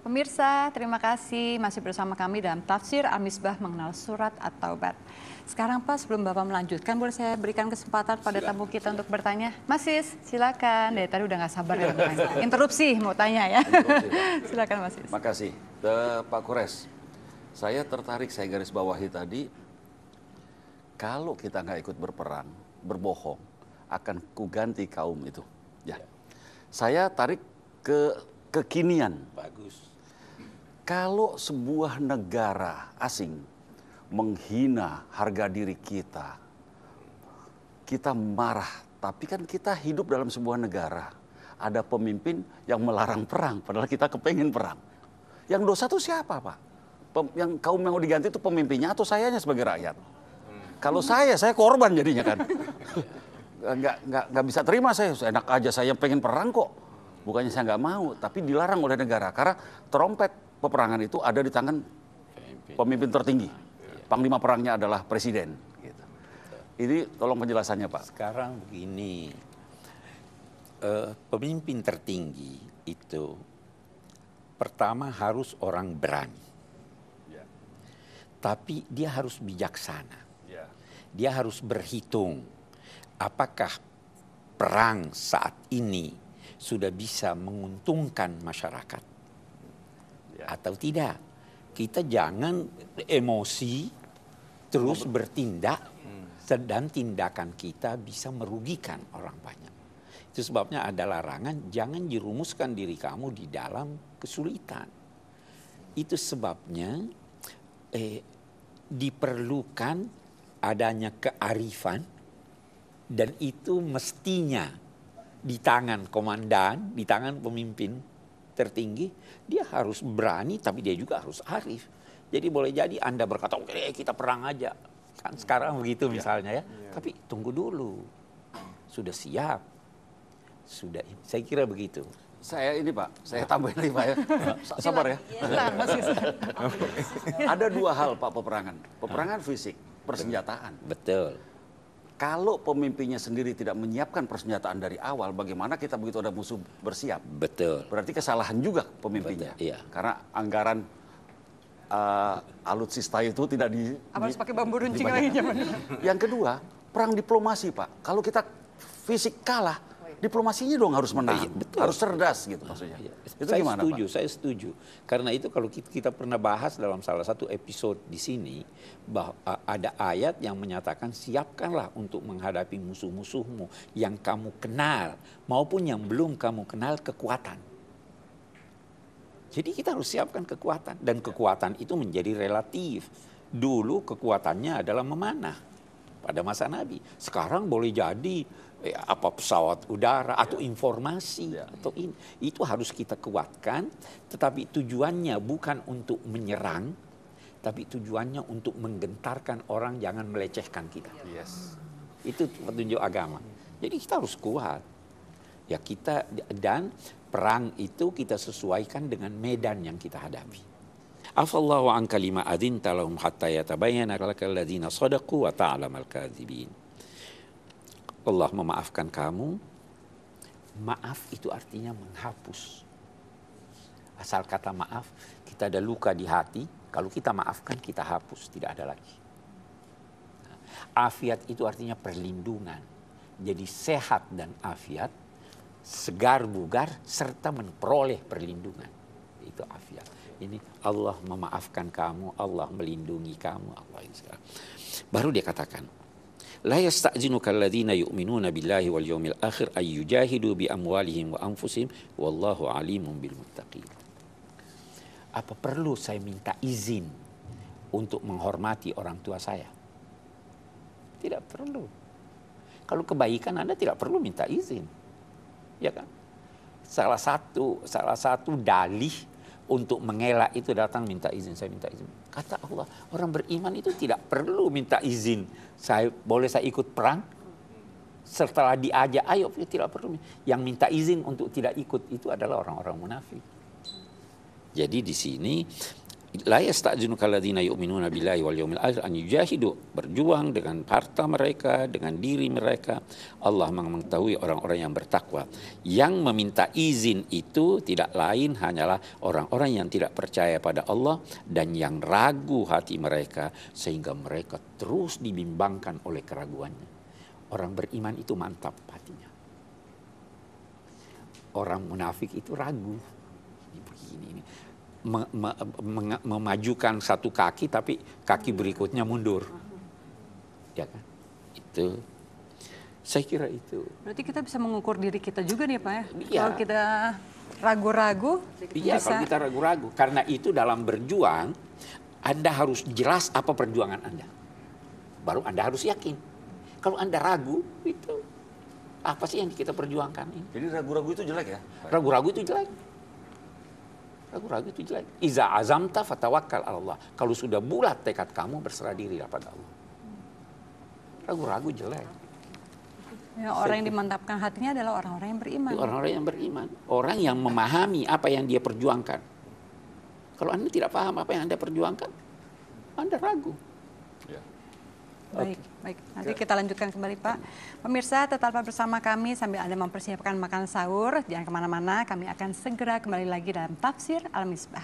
Pemirsa, terima kasih masih bersama kami dalam Tafsir Al-Misbah mengenal surat At-Taubat. Sekarang Pak, sebelum Bapak melanjutkan, boleh saya berikan kesempatan pada tamu kita untuk bertanya? Mas Sis, silakan. Dari tadi udah nggak sabar ya bertanya. Interupsi mau tanya ya. Silakan Mas Sis. Makasih. Pak Kures, saya tertarik, saya garis bawahi tadi, kalau kita nggak ikut berperang, berbohong, akan kuganti kaum itu. Ya. Saya tarik ke kekinian. Bagus. Kalau sebuah negara asing menghina harga diri kita, kita marah. Tapi kan kita hidup dalam sebuah negara. Ada pemimpin yang melarang perang, padahal kita kepengen perang. Yang dosa itu siapa, Pak? Yang kaum yang mau diganti itu pemimpinnya atau sayanya sebagai rakyat? Kalau saya korban jadinya kan. Nggak bisa terima saya. Enak aja saya pengen perang kok. Bukannya saya nggak mau, tapi dilarang oleh negara. Karena trompet peperangan itu ada di tangan pemimpin tertinggi. Panglima perangnya adalah presiden. Gitu. Ini tolong penjelasannya, Pak. Sekarang begini, pemimpin tertinggi itu pertama harus orang berani. Ya. Tapi dia harus bijaksana. Ya. Dia harus berhitung apakah perang saat ini sudah bisa menguntungkan masyarakat atau tidak. Kita jangan emosi terus bertindak dan tindakan kita bisa merugikan orang banyak. Itu sebabnya ada larangan, jangan jerumuskan diri kamu di dalam kesulitan. Itu sebabnya diperlukan adanya kearifan, dan itu mestinya di tangan komandan, di tangan pemimpin tertinggi. Dia harus berani, tapi dia juga harus arif. Jadi boleh jadi Anda berkata, oke kita perang aja. Kan sekarang begitu misalnya ya. Tapi tunggu dulu. Sudah siap. Sudah, saya kira begitu. Saya ini Pak, saya tambahin lagi Pak ya. Sabar ya. Ada dua hal Pak peperangan. Peperangan fisik, persenjataan. Betul. Kalau pemimpinnya sendiri tidak menyiapkan persenjataan dari awal, bagaimana kita begitu ada musuh bersiap? Betul. Berarti kesalahan juga pemimpinnya. Betul, iya. Karena anggaran alutsista itu tidak harus pakai bambu runcing lagi zaman. Yang kedua, perang diplomasi Pak. Kalau kita fisik kalah, diplomasinya dong harus menang, betul. Harus cerdas gitu maksudnya. Itu saya gimana setuju, Pak? Saya setuju. Karena itu kalau kita pernah bahas dalam salah satu episode di sini, bahwa ada ayat yang menyatakan siapkanlah untuk menghadapi musuh-musuhmu yang kamu kenal maupun yang belum kamu kenal kekuatan. Jadi kita harus siapkan kekuatan, dan kekuatan itu menjadi relatif. Dulu kekuatannya adalah memanah pada masa Nabi. Sekarang boleh jadi apa pesawat udara atau informasi atau ini. Itu harus kita kuatkan, tetapi tujuannya bukan untuk menyerang, tapi tujuannya untuk menggentarkan orang jangan melecehkan kita. Yes. Itu petunjuk agama. Jadi kita harus kuat. Ya kita, dan perang itu kita sesuaikan dengan medan yang kita hadapi. Afallahu anka lima adzinta lahum hatta yatabayyana lakal ladzina shadaqu wa ta'lamal kadzibin. Allah memaafkan kamu. Maaf itu artinya menghapus. Asal kata maaf, kita ada luka di hati, kalau kita maafkan kita hapus, tidak ada lagi. Afiat itu artinya perlindungan. Jadi sehat dan afiat, segar bugar serta memperoleh perlindungan. Itu afiat. Ini Allah memaafkan kamu, Allah melindungi kamu, Allah ini sekarang. Baru dia katakan, la yasta'dzinuka alladziina yu'minuuna billahi wal yawmil akhir ay yujahidu bi amwalihim wa anfusihim wallahu alimun bil muttaqin. Apa perlu saya minta izin untuk menghormati orang tua saya? Tidak perlu. Kalau kebaikan Anda tidak perlu minta izin. Ya kan? Salah satu dalih untuk mengelak itu datang minta izin, saya minta izin. Kata Allah, orang beriman itu tidak perlu minta izin. Boleh saya ikut perang? Setelah diajak, ayo, tidak perlu. Yang minta izin untuk tidak ikut itu adalah orang-orang munafik. Jadi di sini La yasta'dzinuka alladziina yu'minuuna billahi wal yaumil akhir an yujahidu, berjuang dengan harta mereka, dengan diri mereka. Allah mengetahui orang-orang yang bertakwa. Yang meminta izin itu tidak lain hanyalah orang-orang yang tidak percaya pada Allah dan yang ragu hati mereka sehingga mereka terus dibimbangkan oleh keraguannya. Orang beriman itu mantap hatinya. Orang munafik itu ragu. Begini ini. Memajukan satu kaki tapi kaki berikutnya mundur, ya kan? Itu saya kira itu. Berarti kita bisa mengukur diri kita juga nih Pak ya. Iya. Kalau kita ragu-ragu, Iya, bisa. kalau kita ragu-ragu, karena itu dalam berjuang Anda harus jelas apa perjuangan Anda, baru Anda harus yakin. Kalau Anda ragu, itu apa sih yang kita perjuangkan ini? Jadi ragu-ragu itu jelek ya? Ragu-ragu itu jelek. Ragu-ragu itu jelek. Iza azamta fatawakkal ala Allah. Kalau sudah bulat tekad kamu, berserah diri pada Allah. Ragu-ragu jelek. Ya, orang yang dimantapkan hatinya adalah orang-orang yang beriman. Orang-orang yang beriman. Orang yang memahami apa yang dia perjuangkan. Kalau Anda tidak paham apa yang Anda perjuangkan, Anda ragu. Ya. Baik, baik. Nanti kita lanjutkan kembali Pak. Pemirsa, tetaplah bersama kami sambil Anda mempersiapkan makan sahur. Jangan kemana-mana, kami akan segera kembali lagi dalam Tafsir Al-Misbah.